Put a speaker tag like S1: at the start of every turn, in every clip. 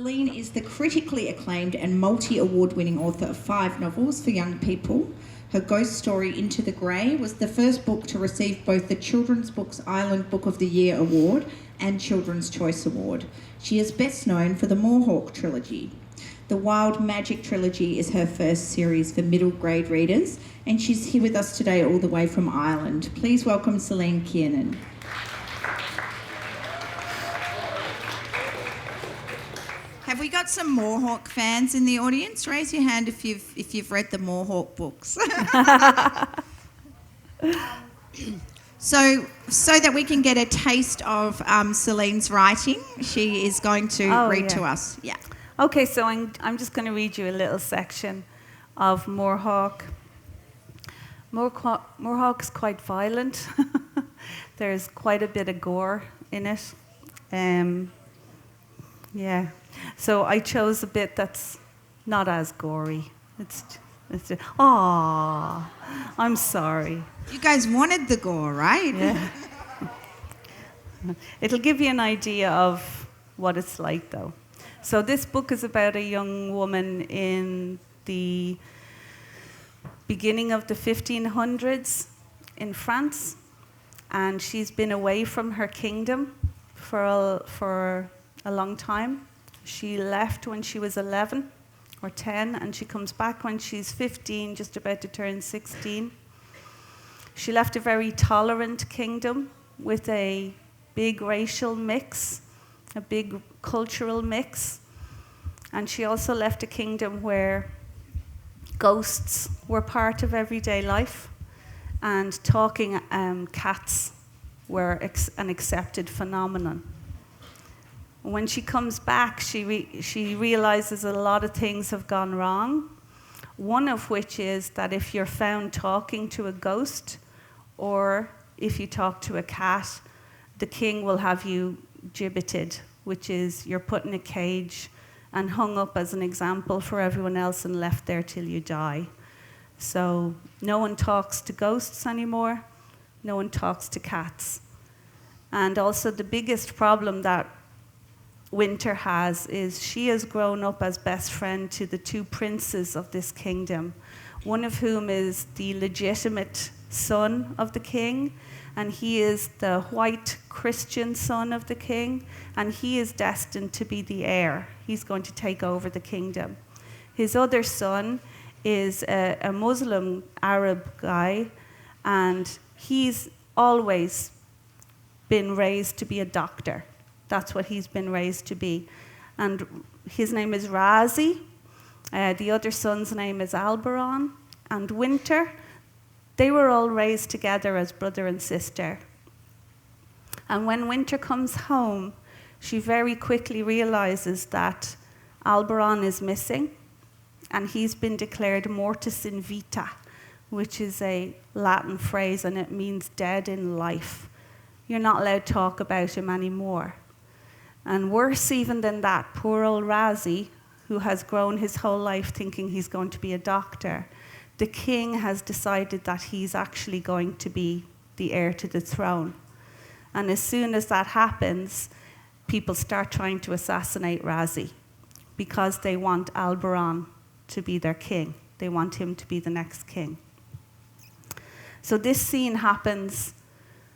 S1: Celine is the critically acclaimed and multi-award-winning author of 5 novels for young people. Her ghost story, Into the Grey, was the first book to receive both the Children's Books Island Book of the Year Award and Children's Choice Award. She is best known for the Moorhawk trilogy. The Wild Magic trilogy is her first series for middle grade readers, and she's here with us today all the way from Ireland. Please welcome Celine Kiernan. Have we got some Moorhawk fans in the audience? Raise your hand if you've read the Moorhawk books. So that we can get a taste of Celine's writing, she is going to read to us. Yeah.
S2: Okay, so I'm just going to read you a little section of Moorhawk. Moorhawk is quite violent. There's quite a bit of gore in it. Yeah. So I chose a bit that's not as gory. It's I'm sorry.
S1: You guys wanted the gore, right?
S2: Yeah. It'll give you an idea of what it's like, though. So this book is about a young woman in the beginning of the 1500s in France, and she's been away from her kingdom for a long time. She left when she was 11 or 10, and she comes back when she's 15, just about to turn 16. She left a very tolerant kingdom with a big racial mix, a big cultural mix. And she also left a kingdom where ghosts were part of everyday life, and talking cats were an accepted phenomenon. When she comes back, she realizes a lot of things have gone wrong. One of which is that if you're found talking to a ghost, or if you talk to a cat, the king will have you gibbeted, which is you're put in a cage and hung up as an example for everyone else and left there till you die. So no one talks to ghosts anymore. No one talks to cats. And also the biggest problem that Winter has is she has grown up as best friend to the 2 princes of this kingdom, one of whom is the legitimate son of the king, and he is the white Christian son of the king, and he is destined to be the heir. He's going to take over the kingdom. His other son is a Muslim Arab guy, and he's always been raised to be a doctor. That's what he's been raised to be. And his name is Razi. The other son's name is Alberon. And Winter, they were all raised together as brother and sister. And when Winter comes home, she very quickly realizes that Alberon is missing, and he's been declared mortis in vita, which is a Latin phrase, and it means dead in life. You're not allowed to talk about him anymore. And worse even than that, poor old Razi, who has grown his whole life thinking he's going to be a doctor, the king has decided that he's actually going to be the heir to the throne. And as soon as that happens, people start trying to assassinate Razi because they want Alberon to be their king. They want him to be the next king. So this scene happens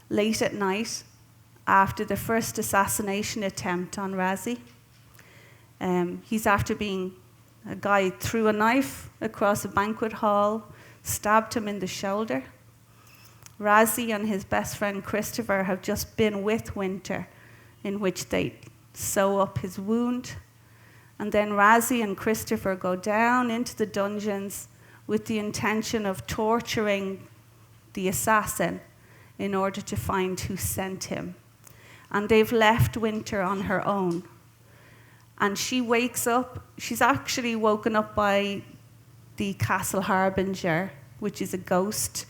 S2: late at night after the first assassination attempt on Razi. He's after a guy threw a knife across a banquet hall, stabbed him in the shoulder. Razi and his best friend Christopher have just been with Winter, in which they sew up his wound. And then Razi and Christopher go down into the dungeons with the intention of torturing the assassin in order to find who sent him. And they've left Winter on her own. And she wakes up. She's actually woken up by the Castle Harbinger, which is a ghost.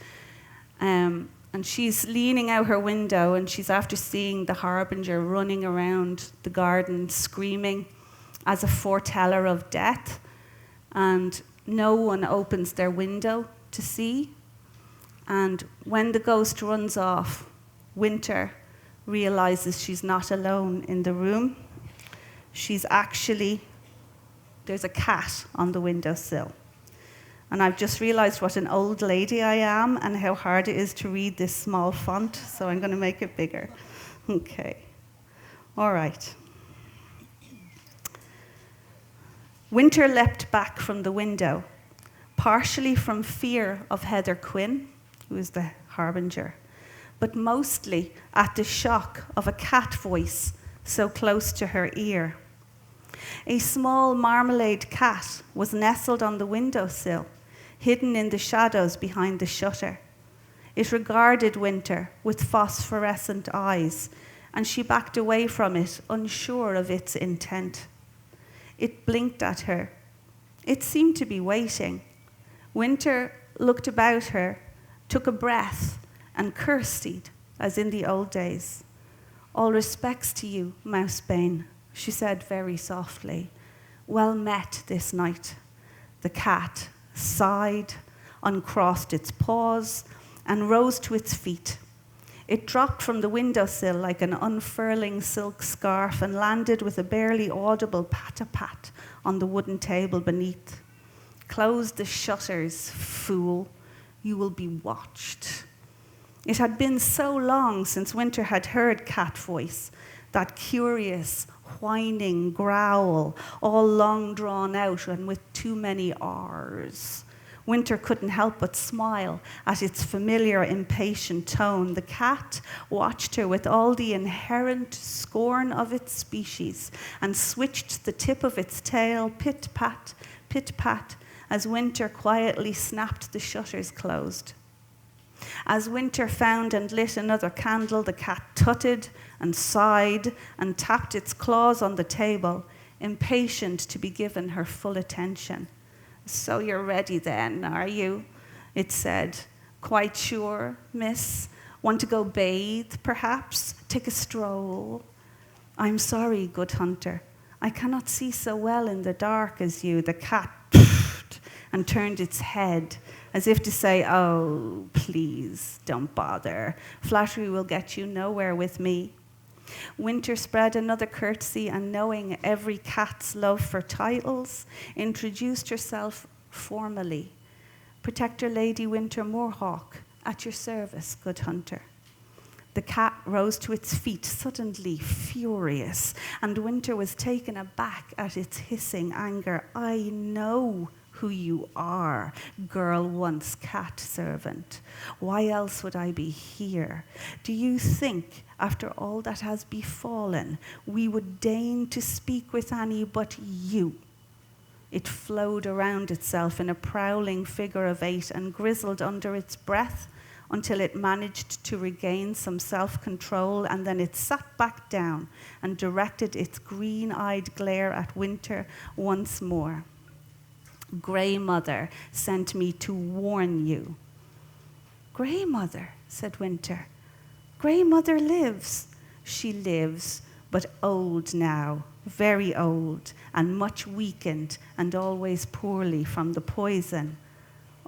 S2: And she's leaning out her window, and she's after seeing the Harbinger running around the garden screaming as a foreteller of death. And no one opens their window to see. And when the ghost runs off, Winter realizes she's not alone in the room. There's a cat on the windowsill. And I've just realized what an old lady I am and how hard it is to read this small font, so I'm going to make it bigger. Okay. All right. Winter leapt back from the window, partially from fear of Heather Quinn, who is the harbinger, but mostly at the shock of a cat voice so close to her ear. A small marmalade cat was nestled on the windowsill, hidden in the shadows behind the shutter. It regarded Winter with phosphorescent eyes, and she backed away from it, unsure of its intent. It blinked at her. It seemed to be waiting. Winter looked about her, took a breath, and curtsied, as in the old days. "All respects to you, Mousebane," she said very softly. "Well met this night." The cat sighed, uncrossed its paws, and rose to its feet. It dropped from the windowsill like an unfurling silk scarf and landed with a barely audible pat-a-pat on the wooden table beneath. "Close the shutters, fool. You will be watched." It had been so long since Winter had heard cat voice, that curious, whining growl, all long drawn out and with too many R's. Winter couldn't help but smile at its familiar, impatient tone. The cat watched her with all the inherent scorn of its species and switched the tip of its tail pit-pat, as Winter quietly snapped the shutters closed. As Winter found and lit another candle, the cat tutted and sighed and tapped its claws on the table, impatient to be given her full attention. "So you're ready then, are you?" it said. "Quite sure, miss? Want to go bathe, perhaps? Take a stroll?" "I'm sorry, good hunter. I cannot see so well in the dark as you." The cat puffed and turned its head, as if to say, "Oh, please, don't bother. Flattery will get you nowhere with me." Winter spread another curtsy and, knowing every cat's love for titles, introduced herself formally. "Protector Lady Winter Moorhawk, at your service, good hunter." The cat rose to its feet, suddenly furious, and Winter was taken aback at its hissing anger. "I know who you are, girl once cat servant. Why else would I be here? Do you think, after all that has befallen, we would deign to speak with any but you?" It flowed around itself in a prowling figure of 8 and grizzled under its breath until it managed to regain some self-control, and then it sat back down and directed its green-eyed glare at Winter once more. "Grey Mother sent me to warn you." "Grey Mother," said Winter. "Grey Mother lives." "She lives, but old now, very old, and much weakened, and always poorly from the poison."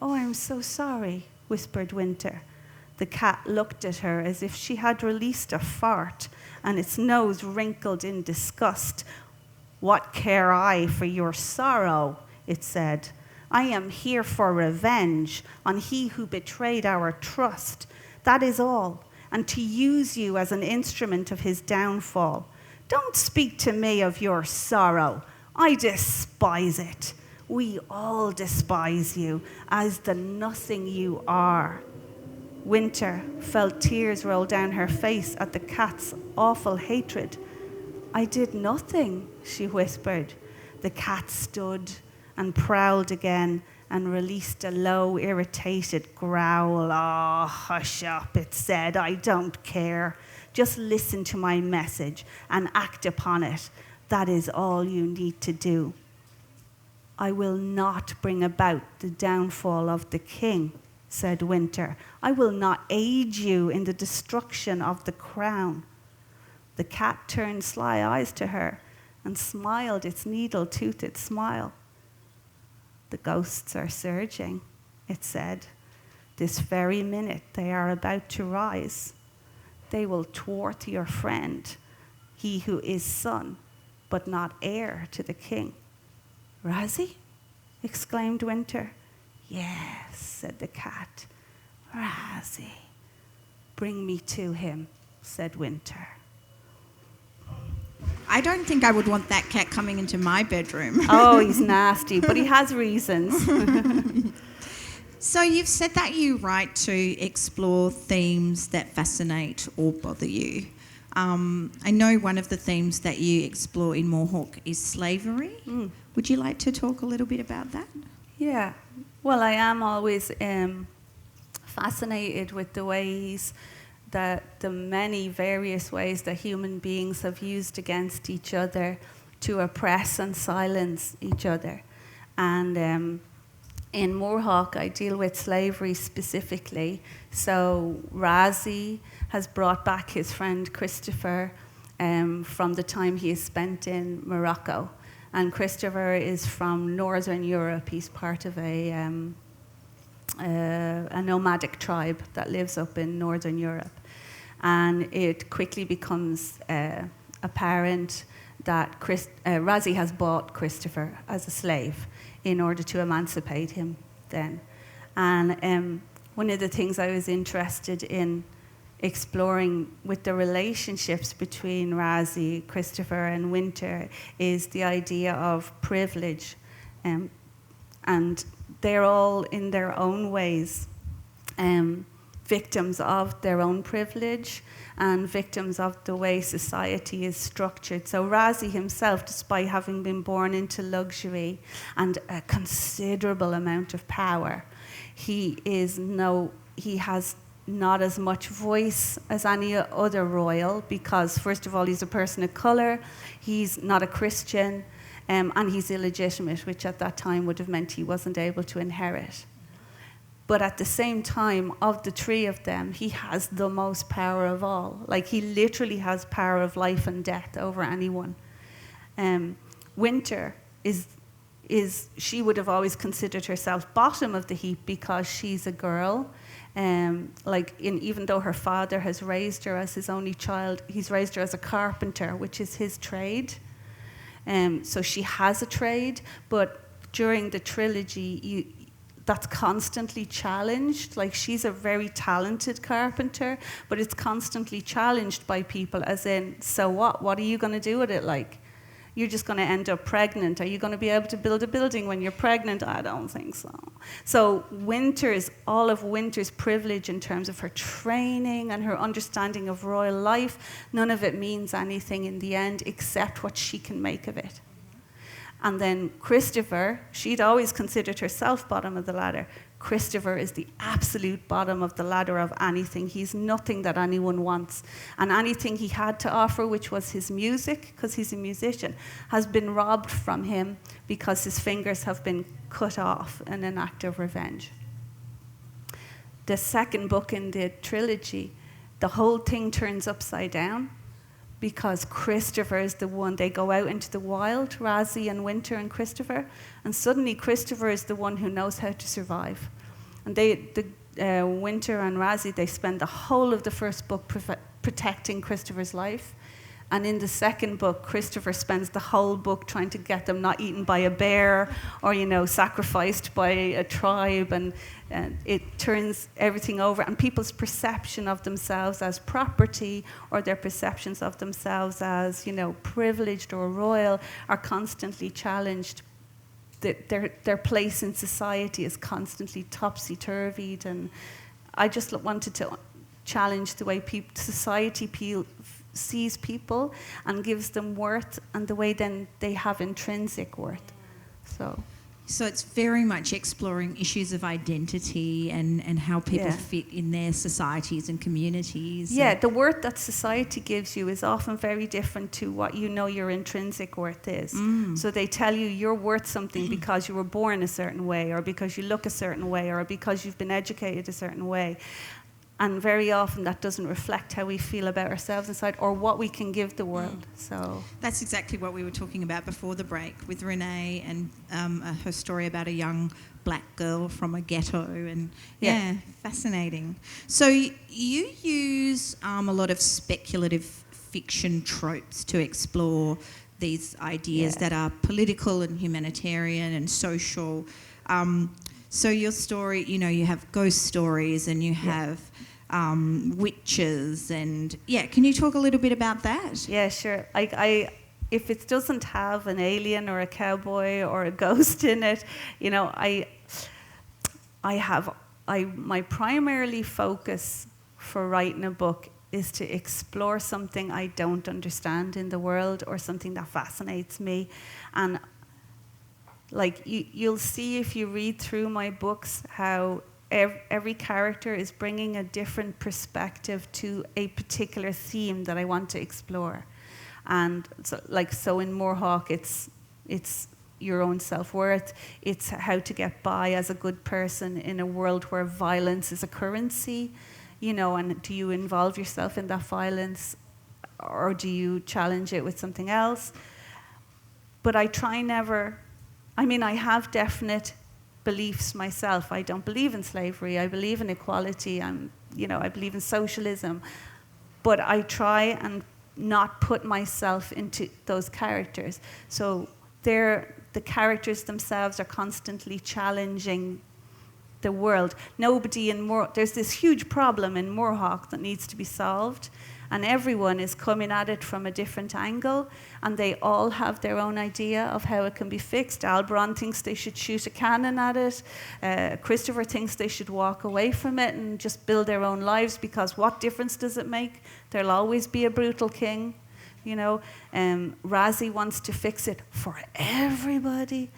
S2: "Oh, I'm so sorry," whispered Winter. The cat looked at her as if she had released a fart, and its nose wrinkled in disgust. "What care I for your sorrow?" it said. "I am here for revenge on he who betrayed our trust. That is all, and to use you as an instrument of his downfall. Don't speak to me of your sorrow. I despise it. We all despise you as the nothing you are." Winter felt tears roll down her face at the cat's awful hatred. "I did nothing," she whispered. The cat stood and prowled again and released a low, irritated growl. "Oh, hush up," it said. "I don't care. Just listen to my message and act upon it. That is all you need to do." "I will not bring about the downfall of the king," said Winter. "I will not aid you in the destruction of the crown." The cat turned sly eyes to her and smiled its needle-toothed smile. "The ghosts are surging," it said. "This very minute they are about to rise. They will thwart your friend, he who is son, but not heir to the king. Razzie? Exclaimed Winter. Yes, said the cat. Razzie. Bring me to him, said Winter.
S1: I don't think I would want that cat coming into my bedroom.
S2: Oh, he's nasty, but he has reasons.
S1: So you've said that you write to explore themes that fascinate or bother you. I know one of the themes that you explore in Mohawk is slavery. Would you like to talk a little bit about that?
S2: Yeah. Well, I am always fascinated with the ways that the many various ways that human beings have used against each other to oppress and silence each other. And in Mohawk, I deal with slavery specifically. So Razzie has brought back his friend Christopher from the time he has spent in Morocco. And Christopher is from Northern Europe. He's part of a nomadic tribe that lives up in Northern Europe. And it quickly becomes apparent that Razzie has bought Christopher as a slave in order to emancipate him then. And one of the things I was interested in exploring with the relationships between Razzie, Christopher, and Winter is the idea of privilege. And they're all, in their own ways, victims of their own privilege and victims of the way society is structured. So Razzie himself, despite having been born into luxury and a considerable amount of power, he has not as much voice as any other royal because, first of all, he's a person of colour, he's not a Christian, and he's illegitimate, which at that time would have meant he wasn't able to inherit. But at the same time, of the three of them, he has the most power of all. Like, he literally has power of life and death over anyone. Winter she would have always considered herself bottom of the heap because she's a girl. Even though her father has raised her as his only child, he's raised her as a carpenter, which is his trade. So she has a trade, but during the trilogy, that's constantly challenged. Like, she's a very talented carpenter, but it's constantly challenged by people, as in, so what? What are you going to do with it? Like, you're just going to end up pregnant. Are you going to be able to build a building when you're pregnant? I don't think so. So all of Winter's privilege in terms of her training and her understanding of royal life, none of it means anything in the end except what she can make of it. And then Christopher, she'd always considered herself bottom of the ladder. Christopher is the absolute bottom of the ladder of anything. He's nothing that anyone wants. And anything he had to offer, which was his music, because he's a musician, has been robbed from him because his fingers have been cut off in an act of revenge. The second book in the trilogy, the whole thing turns upside down, because Christopher is the one. They go out into the wild, Razzie and Winter and Christopher, and suddenly Christopher is the one who knows how to survive. And Winter and Razzie, they spend the whole of the first book protecting Christopher's life. And in the second book, Christopher spends the whole book trying to get them not eaten by a bear or, sacrificed by a tribe. And it turns everything over. And people's perception of themselves as property or their perceptions of themselves as, privileged or royal are constantly challenged. Their place in society is constantly topsy-turvied. And I just wanted to challenge the way society sees people and gives them worth, and the way then they have intrinsic worth. So
S1: it's very much exploring issues of identity and how people fit in their societies and communities.
S2: Yeah, the worth that society gives you is often very different to what your intrinsic worth is. So they tell you you're worth something because you were born a certain way, or because you look a certain way, or because you've been educated a certain way. And very often that doesn't reflect how we feel about ourselves inside or what we can give the world. So
S1: that's exactly what we were talking about before the break with Renee and her story about a young black girl from a ghetto. And fascinating. So you use a lot of speculative fiction tropes to explore these ideas
S2: Yeah.
S1: that are political and humanitarian and social. So your story, you know, you have ghost stories and you have witches and can you talk a little bit about that?
S2: Yeah, sure. I if it doesn't have an alien or a cowboy or a ghost in it, you know, my primarily focus for writing a book is to explore something I don't understand in the world or something that fascinates me. And like you'll see if you read through my books how every character is bringing a different perspective to a particular theme that I want to explore. And so in Moorhawk, it's your own self-worth. It's how to get by as a good person in a world where violence is a currency, you know, and do you involve yourself in that violence or do you challenge it with something else? But I try never, I mean, I have definite beliefs myself. I don't believe in slavery. I believe in equality. I believe in socialism. But I try and not put myself into those characters. So the characters themselves are constantly challenging the world. There's this huge problem in Moorhawk that needs to be solved, and everyone is coming at it from a different angle, and they all have their own idea of how it can be fixed. Alberon thinks they should shoot a cannon at it. Christopher thinks they should walk away from it and just build their own lives, because what difference does it make? There'll always be a brutal king, you know. Razzie wants to fix it for everybody.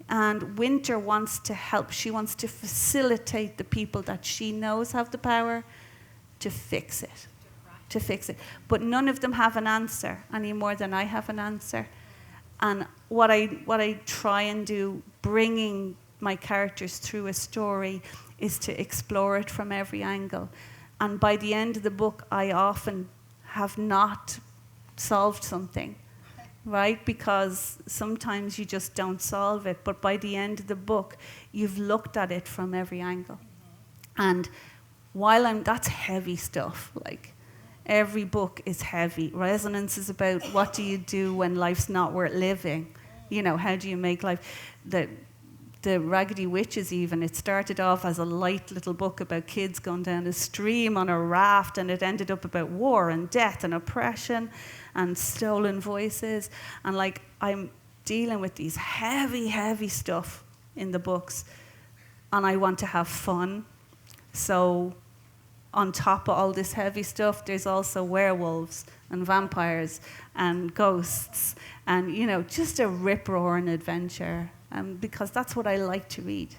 S2: And Winter wants to help. She wants to facilitate the people that she knows have the power to fix it. But none of them have an answer any more than I have an answer. And what I try and do, bringing my characters through a story, is to explore it from every angle. And by the end of the book, I often have not solved something, right? Because sometimes you just don't solve it. But by the end of the book, you've looked at it from every angle. And that's heavy stuff, like. Every book is heavy. Resonance is about what do you do when life's not worth living? You know, how do you make life? The Raggedy Witches even, it started off as a light little book about kids going down a stream on a raft, and it ended up about war and death and oppression and stolen voices. And like, I'm dealing with these heavy, heavy stuff in the books, and I want to have fun. So on top of all this heavy stuff, there's also werewolves and vampires and ghosts and, you know, just a rip-roaring adventure, because that's what I like to read.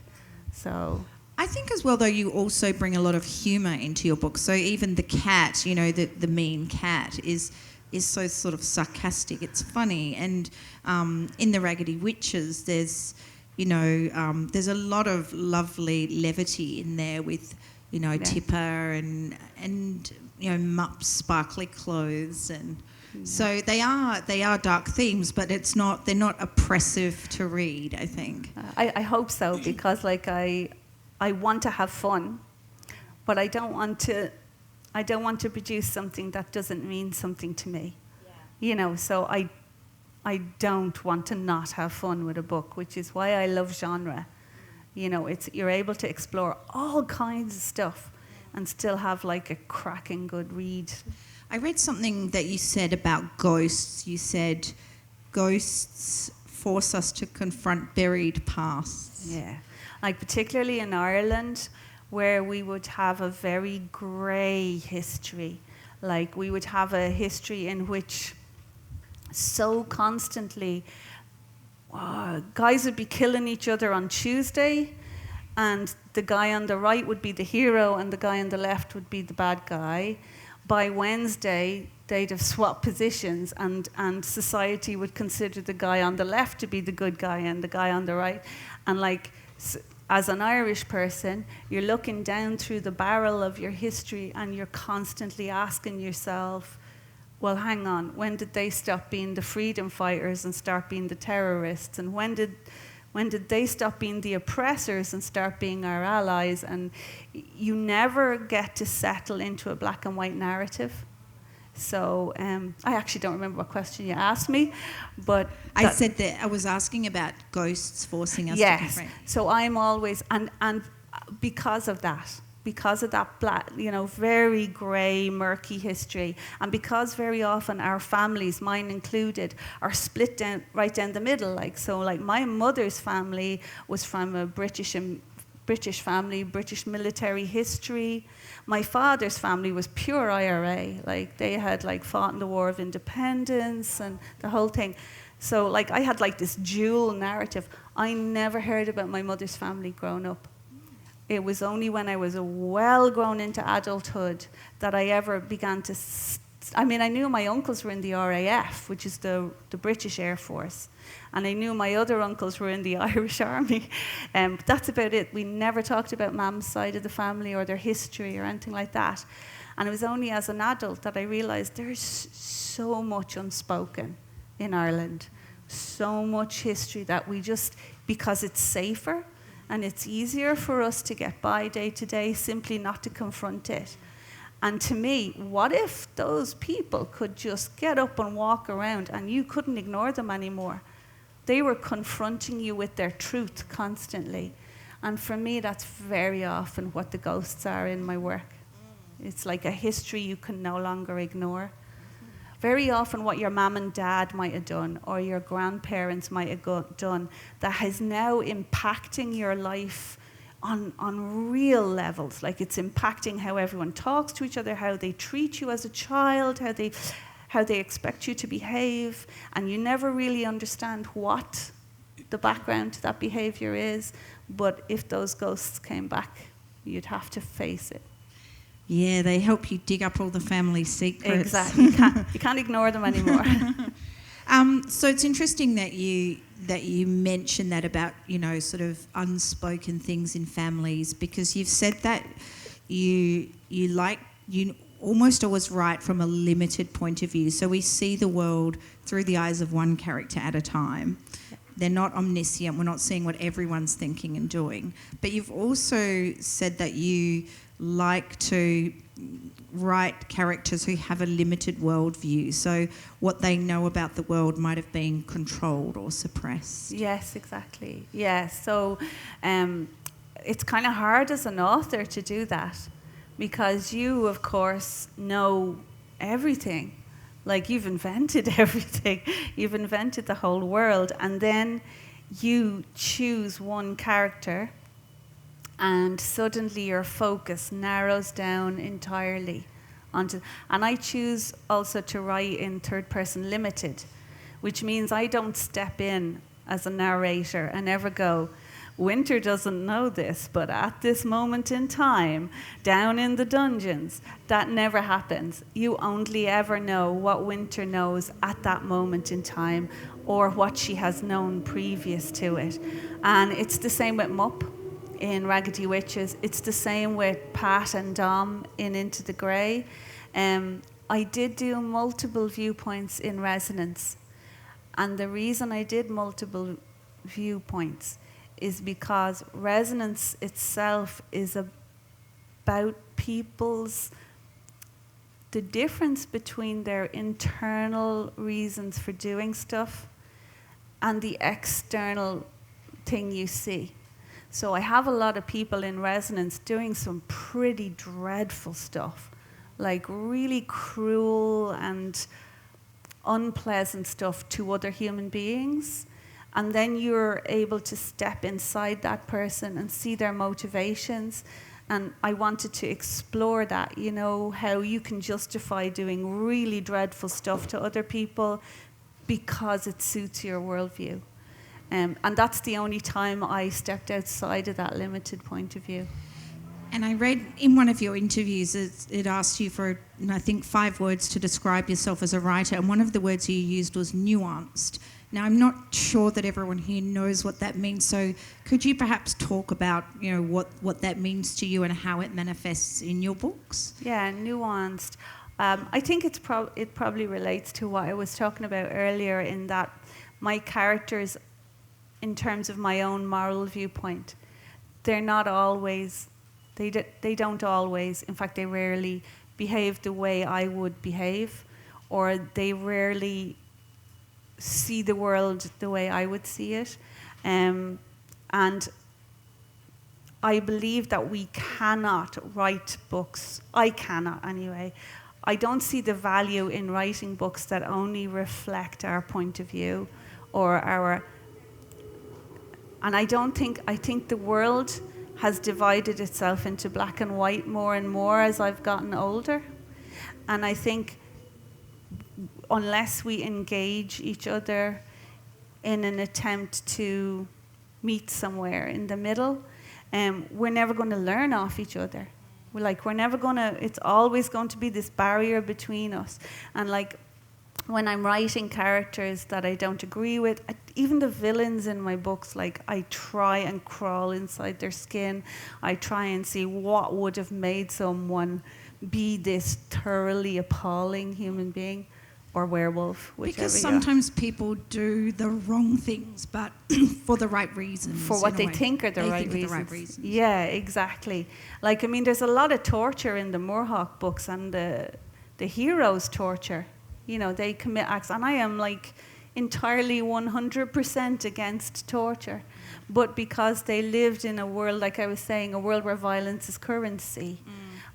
S2: So
S1: I think as well, though, you also bring a lot of humour into your book. So even the cat, you know, the mean cat is so sort of sarcastic. It's funny. And in the Raggedy Witches, there's a lot of lovely levity in there with, you know, Tipper and you know, Mup's sparkly clothes, and so they are dark themes, but they're not oppressive to read, I think.
S2: I hope so, because like I want to have fun, but I don't want to produce something that doesn't mean something to me. Yeah. You know, so I don't want to not have fun with a book, which is why I love genre. You know, you're able to explore all kinds of stuff and still have like a cracking good read.
S1: I read something that you said about ghosts. You said ghosts force us to confront buried pasts.
S2: Yeah, like particularly in Ireland, where we would have a very grey history. Like we would have a history in which so constantly guys would be killing each other on Tuesday, and the guy on the right would be the hero and the guy on the left would be the bad guy. By Wednesday, they'd have swapped positions, and society would consider the guy on the left to be the good guy and the guy on the right. And like, as an Irish person, you're looking down through the barrel of your history and you're constantly asking yourself, well, hang on, when did they stop being the freedom fighters and start being the terrorists? And when did they stop being the oppressors and start being our allies? And you never get to settle into a black and white narrative. So I actually don't remember what question you asked me, but
S1: I said that I was asking about ghosts forcing us to
S2: yes.
S1: confront.
S2: So I'm always and because of that black, very grey, murky history, and because very often our families, mine included, are split right down the middle. Like my mother's family was from a British family, British military history. My father's family was pure IRA. Like they had fought in the War of Independence and the whole thing. So I had this dual narrative. I never heard about my mother's family growing up. It was only when I was well grown into adulthood that I ever began to. I knew my uncles were in the RAF, which is the British Air Force, and I knew my other uncles were in the Irish Army. But that's about it. We never talked about Mum's side of the family or their history or anything like that. And it was only as an adult that I realised there's so much unspoken in Ireland, so much history that we just, because it's safer and it's easier for us to get by day to day, simply not to confront it. And to me, what if those people could just get up and walk around and you couldn't ignore them anymore? They were confronting you with their truth constantly. And for me, that's very often what the ghosts are in my work. It's like a history you can no longer ignore. Very often what your mum and dad might have done or your grandparents might have done that is now impacting your life on real levels. Like it's impacting how everyone talks to each other, how they treat you as a child, how they expect you to behave, and you never really understand what the background to that behavior is. But if those ghosts came back, you'd have to face it.
S1: Yeah, they help you dig up all the family secrets.
S2: Exactly. You can't ignore them anymore.
S1: So it's interesting that you mention that about, sort of unspoken things in families, because you've said that you almost always write from a limited point of view. So we see the world through the eyes of one character at a time. They're not omniscient. We're not seeing what everyone's thinking and doing. But you've also said that you like to write characters who have a limited worldview. So what they know about the world might have been controlled or suppressed.
S2: Yes, exactly. Yeah, so it's kind of hard as an author to do that because you, of course, know everything. Like you've invented everything. You've invented the whole world. And then you choose one character and suddenly your focus narrows down entirely onto. And I choose also to write in third person limited, which means I don't step in as a narrator and ever go, Winter doesn't know this, but at this moment in time, down in the dungeons, that never happens. You only ever know what Winter knows at that moment in time or what she has known previous to it. And it's the same with Mupp in Raggedy Witches. It's the same with Pat and Dom in Into the Grey. I did do multiple viewpoints in Resonance. And the reason I did multiple viewpoints is because Resonance itself is about the difference between their internal reasons for doing stuff and the external thing you see. So I have a lot of people in Resonance doing some pretty dreadful stuff, like really cruel and unpleasant stuff to other human beings. And then you're able to step inside that person and see their motivations. And I wanted to explore that, how you can justify doing really dreadful stuff to other people because it suits your worldview. And that's the only time I stepped outside of that limited point of view.
S1: And I read in one of your interviews, it asked you for, I think, 5 words to describe yourself as a writer. And one of the words you used was nuanced. Now, I'm not sure that everyone here knows what that means. So could you perhaps talk about, what that means to you and how it manifests in your books?
S2: Yeah, nuanced. I think it probably relates to what I was talking about earlier in that my characters, in terms of my own moral viewpoint, they're not always, they don't always, in fact, they rarely behave the way I would behave, or they rarely see the world the way I would see it. And I believe that we cannot write books. I cannot, anyway. I don't see the value in writing books that only reflect our point of view or our... And I think the world has divided itself into black and white more and more as I've gotten older. And I think unless we engage each other in an attempt to meet somewhere in the middle, we're never going to learn off each other. We're never going to, it's always going to be this barrier between us. And like, when I'm writing characters that I don't agree with, even the villains in my books, like, I try and crawl inside their skin. I try and see what would have made someone be this thoroughly appalling human being or werewolf, whichever.
S3: Because sometimes people do the wrong things, but for the right reasons.
S2: For what they think are the right reasons. Yeah, exactly. Like, I mean, there's a lot of torture in the Moorhawk books, and the heroes torture. You know, they commit acts, and I am like entirely 100% against torture. But because they lived in a world, like I was saying, a world where violence is currency,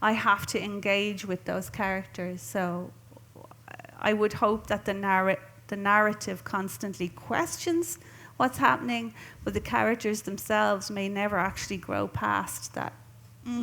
S2: I have to engage with those characters. So I would hope that the narrative constantly questions what's happening, but the characters themselves may never actually grow past that,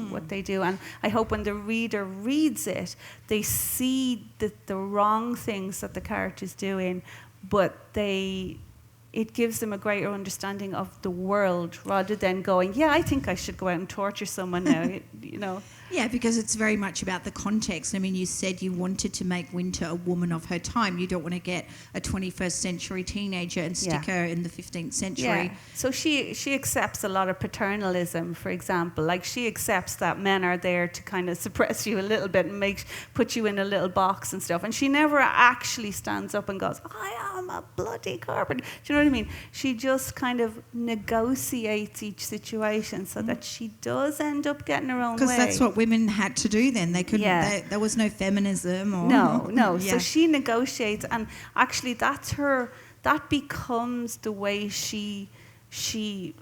S2: what they do. And I hope when the reader reads it, they see the wrong things that the character's doing, but it gives them a greater understanding of the world, rather than going, yeah, I think I should go out and torture someone now, you know.
S3: Yeah, because it's very much about the context. I mean, you said you wanted to make Winter a woman of her time. You don't want to get a 21st century teenager and stick her in the 15th century.
S2: Yeah. So she accepts a lot of paternalism, for example. Like, she accepts that men are there to kind of suppress you a little bit and put you in a little box and stuff. And she never actually stands up and goes, I am a bloody carpenter. Do you know what I mean? She just kind of negotiates each situation so that she does end up getting her own way.
S3: Because that's what women had to do then. They couldn't. There was no feminism. Or,
S2: no.
S3: Yeah.
S2: So she negotiates, and actually that becomes the way she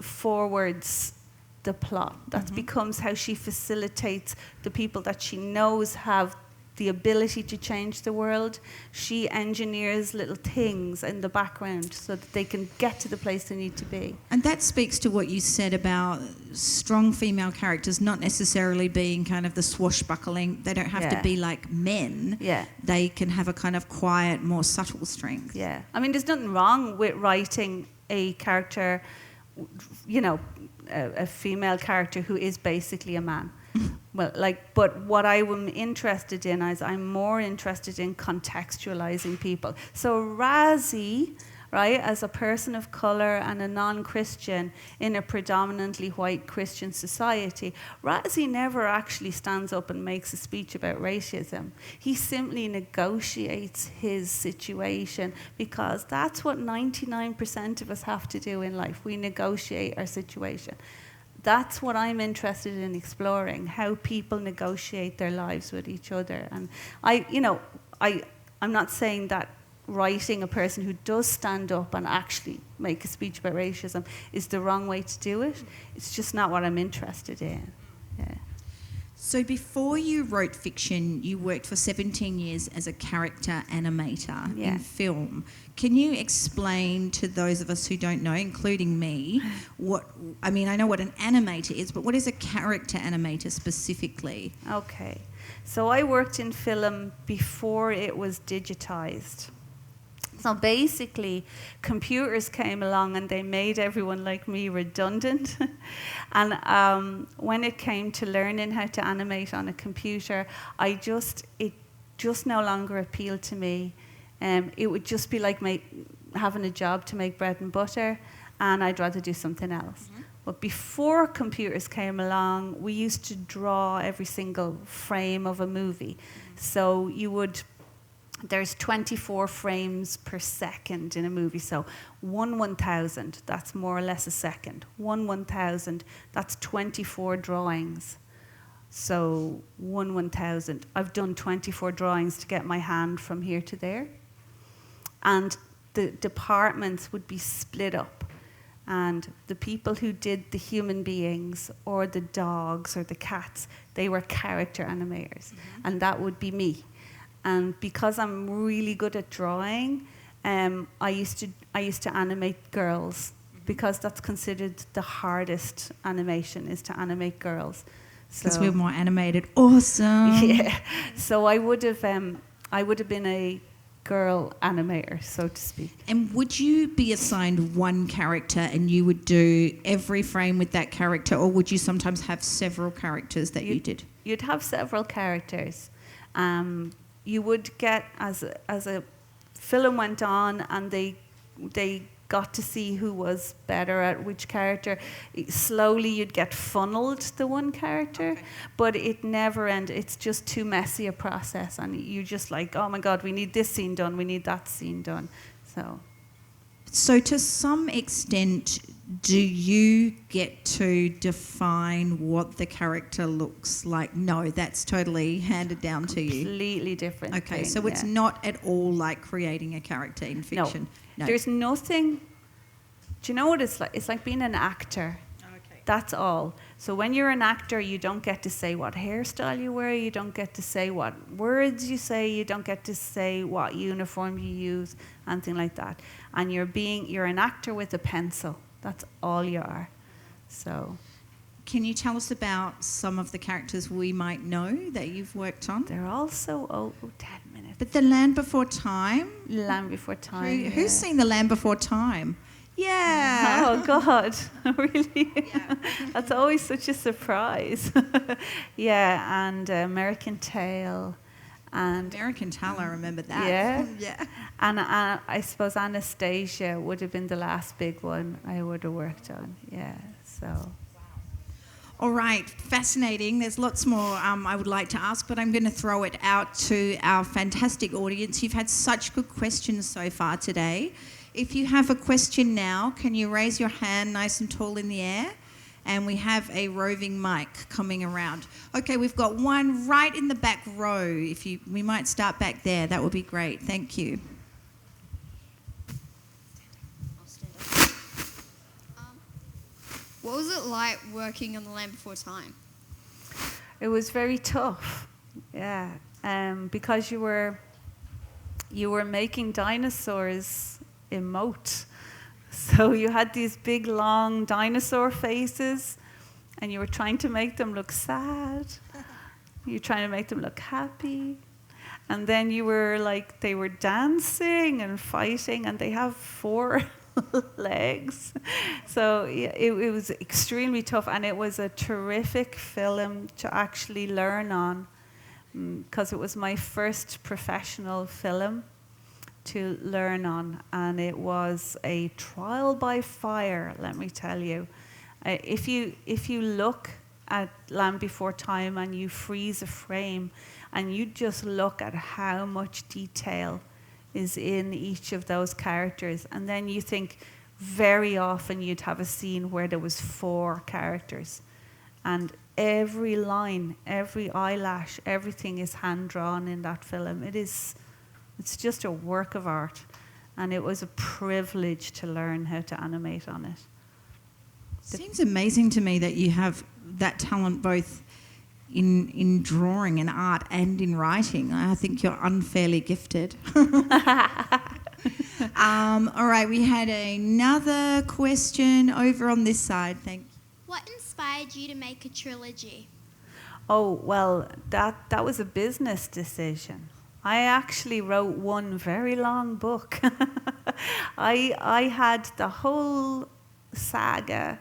S2: forwards the plot. That becomes how she facilitates the people that she knows have the ability to change the world. She engineers little things in the background so that they can get to the place they need to be.
S3: And that speaks to what you said about strong female characters not necessarily being kind of the swashbuckling. They don't have to be like men.
S2: Yeah.
S3: They can have a kind of quiet, more subtle strength.
S2: Yeah. I mean, there's nothing wrong with writing a character, you know, a female character who is basically a man. Well, but what I am interested in is I'm more interested in contextualizing people. So Razzie, right, as a person of color and a non-Christian in a predominantly white Christian society, Razzie never actually stands up and makes a speech about racism. He simply negotiates his situation, because that's what 99% of us have to do in life. We negotiate our situation. That's what I'm interested in exploring, how people negotiate their lives with each other. And I'm not saying that writing a person who does stand up and actually make a speech about racism is the wrong way to do it. It's just not what I'm interested in. Yeah.
S3: So before you wrote fiction, you worked for 17 years as a character animator in film. Can you explain to those of us who don't know, including me, I know what an animator is, but what is a character animator specifically?
S2: Okay. So I worked in film before it was digitized. So basically, computers came along and they made everyone like me redundant. And when it came to learning how to animate on a computer, it just no longer appealed to me. It would just be like having a job to make bread and butter, and I'd rather do something else. But before computers came along, we used to draw every single frame of a movie. So there's 24 frames per second in a movie. So 1/1000, that's more or less a second. 1/1000, that's 24 drawings. So 1/1000. I've done 24 drawings to get my hand from here to there. And the departments would be split up. And the people who did the human beings or the dogs or the cats, they were character animators. And that would be me. And because I'm really good at drawing, I used to animate girls, because that's considered the hardest animation, is to animate girls.
S3: Because we're more animated. Awesome.
S2: Yeah. So I would have been a girl animator, so to speak.
S3: And would you be assigned one character and you would do every frame with that character, or would you sometimes have several characters that you did?
S2: You'd have several characters. You would get, as a film went on and they got to see who was better at which character, slowly you'd get funneled to one character, but it never ended. It's just too messy a process, and you just like, oh my God, we need this scene done, we need that scene done. So
S3: to some extent, do you get to define what the character looks like? No, that's totally handed down to you.
S2: Completely different.
S3: Okay,
S2: thing,
S3: so it's not at all like creating a character in fiction.
S2: No. There's nothing. Do you know what it's like? It's like being an actor.
S3: Okay.
S2: That's all. So when you're an actor, you don't get to say what hairstyle you wear, you don't get to say what words you say, you don't get to say what uniform you use, anything like that. And you're an actor with a pencil. That's all you are. So
S3: can you tell us about some of the characters we might know that you've worked on?
S2: They're also 10 minutes.
S3: But The Land Before Time?
S2: Land Before Time.
S3: Who's seen The Land Before Time? Yeah.
S2: Oh, God. Really?
S3: Yeah.
S2: That's always such a surprise. Yeah, and American Tail. And
S3: American Tail, I remember that.
S2: Yeah.
S3: Yeah.
S2: And I suppose Anastasia would have been the last big one I would have worked on. Yeah, so.
S3: All right, fascinating. There's lots more I would like to ask, but I'm going to throw it out to our fantastic audience. You've had such good questions so far today. If you have a question now, can you raise your hand nice and tall in the air? And we have a roving mic coming around. Okay, we've got one right in the back row. We might start back there. That would be great. Thank you.
S4: What was it like working on The Land Before Time?
S2: It was very tough, yeah, because you were making dinosaurs emote. So you had these big, long dinosaur faces, and you were trying to make them look sad. You were trying to make them look happy. And then you were like, they were dancing and fighting, and they have 4 legs. So it was extremely tough, and it was a terrific film to actually learn on, because it was my first professional film to learn on, and it was a trial by fire, let me tell you. If you look at Land Before Time and you freeze a frame and you just look at how much detail is in each of those characters, and then you think very often you'd have a scene where there was 4 characters, and every line, every eyelash, everything is hand drawn in that film. It's just a work of art, and it was a privilege to learn how to animate on it.
S3: Seems amazing to me that you have that talent both in drawing and art and in writing. I think you're unfairly gifted. All right, we had another question over on this side. Thank you.
S4: What inspired you to make a trilogy?
S2: Oh, well, that was a business decision. I actually wrote one very long book. I had the whole saga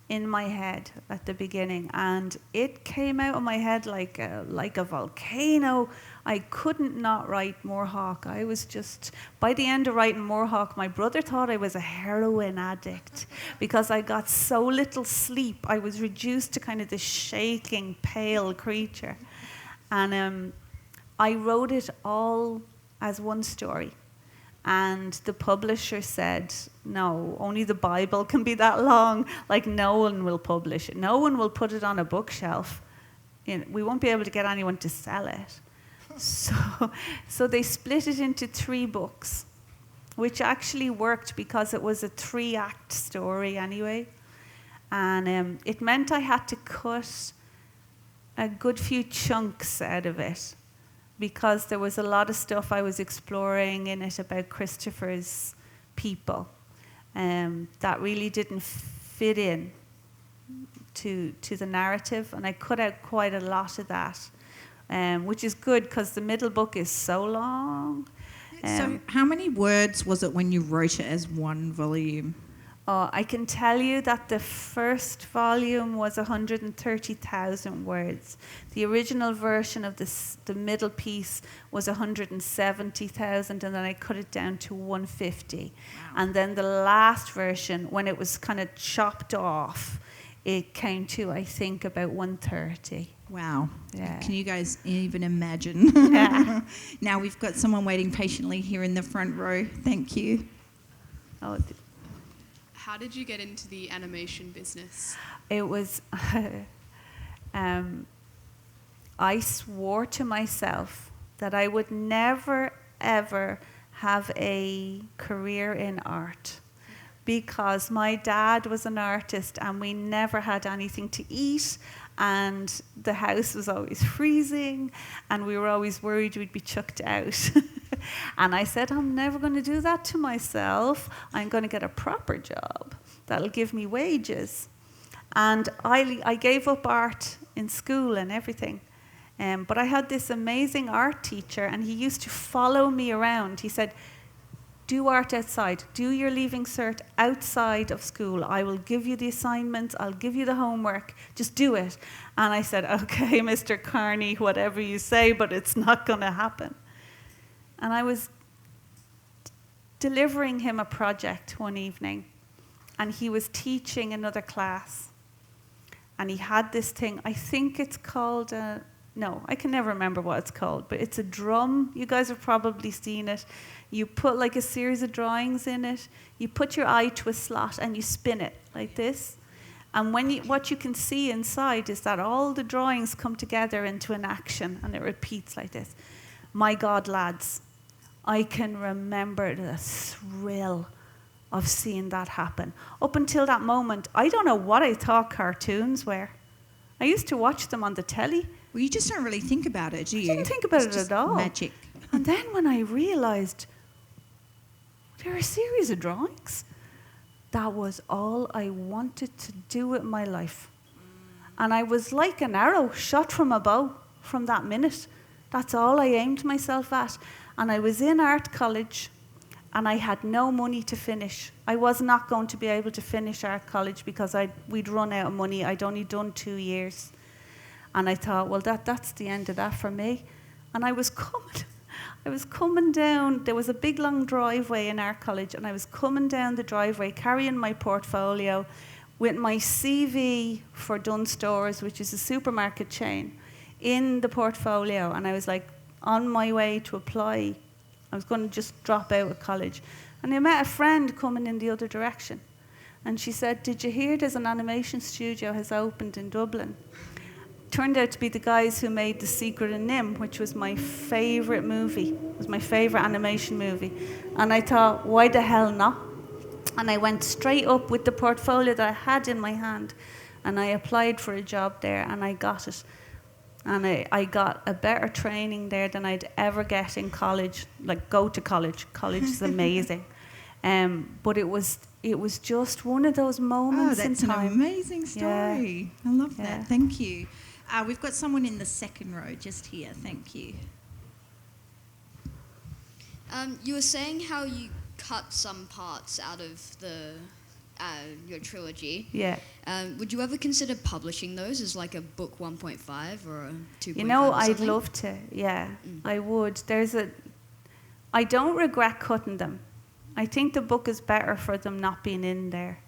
S2: in my head at the beginning, and it came out of my head like a volcano. I couldn't not write Moorhawk. I was just, by the end of writing Moorhawk, my brother thought I was a heroin addict because I got so little sleep. I was reduced to kind of this shaking, pale creature. And I wrote it all as one story. And the publisher said, no, only the Bible can be that long. Like, no one will publish it. No one will put it on a bookshelf. we won't be able to get anyone to sell it. So they split it into 3 books, which actually worked because it was a 3-act story anyway. And it meant I had to cut a good few chunks out of it because there was a lot of stuff I was exploring in it about Christopher's people that really didn't fit in to the narrative, and I cut out quite a lot of that, which is good because the middle book is so long.
S3: So how many words was it when you wrote it as one volume?
S2: I can tell you that the first volume was 130,000 words. The original version of the middle piece was 170,000, and then I cut it down to 150. Wow. And then the last version, when it was kind of chopped off, it came to, I think, about 130.
S3: Wow.
S2: Yeah.
S3: Can you guys even imagine?
S2: Yeah.
S3: Now we've got someone waiting patiently here in the front row. Thank you.
S2: Oh,
S5: how did you get into the animation business?
S2: it was, I swore to myself that I would never, ever have a career in art, because my dad was an artist and we never had anything to eat, and the house was always freezing and we were always worried we'd be chucked out. And I said, I'm never going to do that to myself. I'm going to get a proper job that'll give me wages. And I gave up art in school and everything. But I had this amazing art teacher, and he used to follow me around. He said, do art outside. Do your Leaving Cert outside of school. I will give you the assignments. I'll give you the homework. Just do it. And I said, okay, Mr. Carney, whatever you say, but it's not going to happen. And I was delivering him a project one evening, and he was teaching another class. And he had this thing, I think it's called no, I can never remember what it's called, but it's a drum. You guys have probably seen it. You put like a series of drawings in it. You put your eye to a slot and you spin it like this. And what you can see inside is that all the drawings come together into an action, and it repeats like this. My God, lads, I can remember the thrill of seeing that happen. Up until that moment, I don't know what I thought cartoons were. I used to watch them on the telly.
S3: Well, you just don't really think about it, do you?
S2: I didn't think about
S3: It's
S2: it
S3: just
S2: at all.
S3: Magic.
S2: And then when I realised there are a series of drawings, that was all I wanted to do with my life. And I was like an arrow shot from a bow from that minute. That's all I aimed myself at. And I was in art college, and I had no money to finish. I was not going to be able to finish art college because we'd run out of money. I'd only done 2 years. And I thought, well, that's the end of that for me. And I was coming down. There was a big, long driveway in art college, and I was coming down the driveway carrying my portfolio with my CV for Dunnes Stores, which is a supermarket chain, in the portfolio. And I was like on my way to apply. I was going to just drop out of college. And I met a friend coming in the other direction. And she said, did you hear there's an animation studio has opened in Dublin? Turned out to be the guys who made The Secret of Nim, which was my favourite movie. It was my favourite animation movie. And I thought, why the hell not? And I went straight up with the portfolio that I had in my hand, and I applied for a job there, and I got it. And I got a better training there than I'd ever get in college. Like, go to college. College is amazing. But it was just one of those moments in time.
S3: Oh, that's an amazing story.
S2: Yeah.
S3: I love
S2: Yeah.
S3: that. Thank you. We've got someone in the second row just here. Thank you.
S4: You were saying how you cut some parts out of your trilogy.
S2: Yeah.
S4: Would you ever consider publishing those as like a book 1.5 or a 2.5?
S2: You know,
S4: or
S2: I'd
S4: something?
S2: love to. Yeah, I would. I don't regret cutting them. I think the book is better for them not being in there.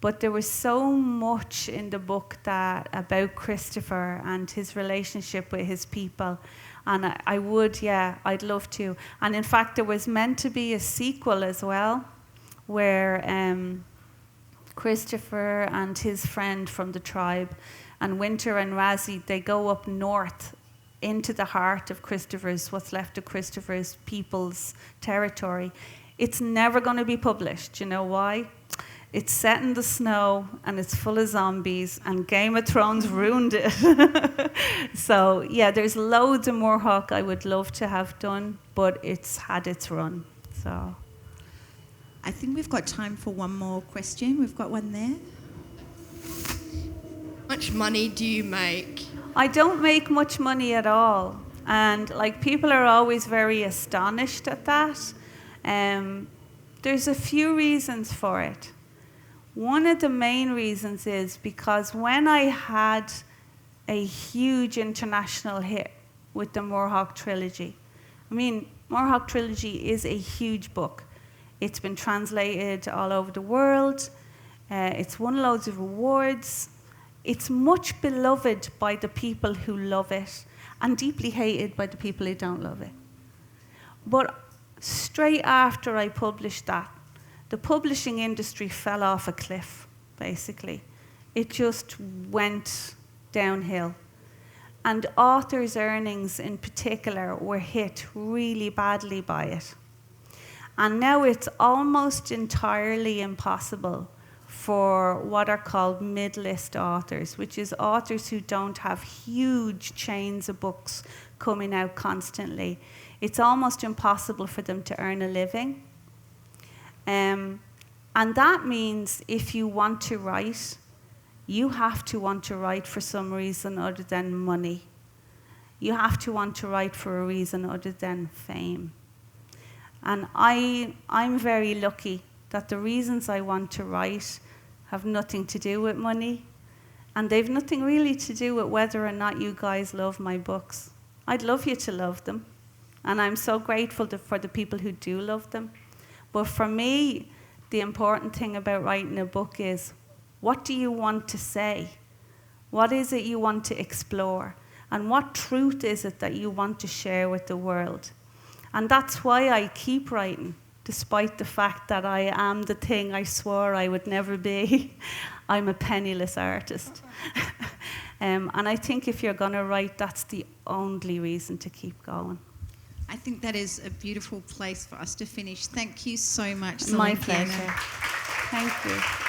S2: But there was so much in the book about Christopher and his relationship with his people. And I would, yeah, I'd love to. And in fact, there was meant to be a sequel as well, where Christopher and his friend from the tribe, and Winter and Razzie, they go up north into the heart of Christopher's, what's left of Christopher's people's territory. It's never going to be published. You know why? It's set in the snow and it's full of zombies, and Game of Thrones ruined it. So yeah, there's loads of Moorhawk I would love to have done, but it's had its run. So
S3: I think we've got time for one more question. We've got one there.
S4: How much money do you make?
S2: I don't make much money at all, and like people are always very astonished at that. There's a few reasons for it. One of the main reasons is because when I had a huge international hit with the Moorhawk trilogy, I mean, Moorhawk trilogy is a huge book. It's been translated all over the world. It's won loads of awards. It's much beloved by the people who love it and deeply hated by the people who don't love it. But straight after I published that, the publishing industry fell off a cliff, basically. It just went downhill. And authors' earnings in particular were hit really badly by it. And now it's almost entirely impossible for what are called mid-list authors, which is authors who don't have huge chains of books coming out constantly. It's almost impossible for them to earn a living. And that means if you want to write, you have to want to write for some reason other than money. You have to want to write for a reason other than fame. And I'm very lucky that the reasons I want to write have nothing to do with money, and they've nothing really to do with whether or not you guys love my books. I'd love you to love them, and I'm so grateful for the people who do love them. But for me, the important thing about writing a book is, what do you want to say? What is it you want to explore? And what truth is it that you want to share with the world? And that's why I keep writing, despite the fact that I am the thing I swore I would never be. I'm a penniless artist. And I think if you're going to write, that's the only reason to keep going.
S3: I think that is a beautiful place for us to finish. Thank you so much, Celine.
S2: My pleasure. Thank you.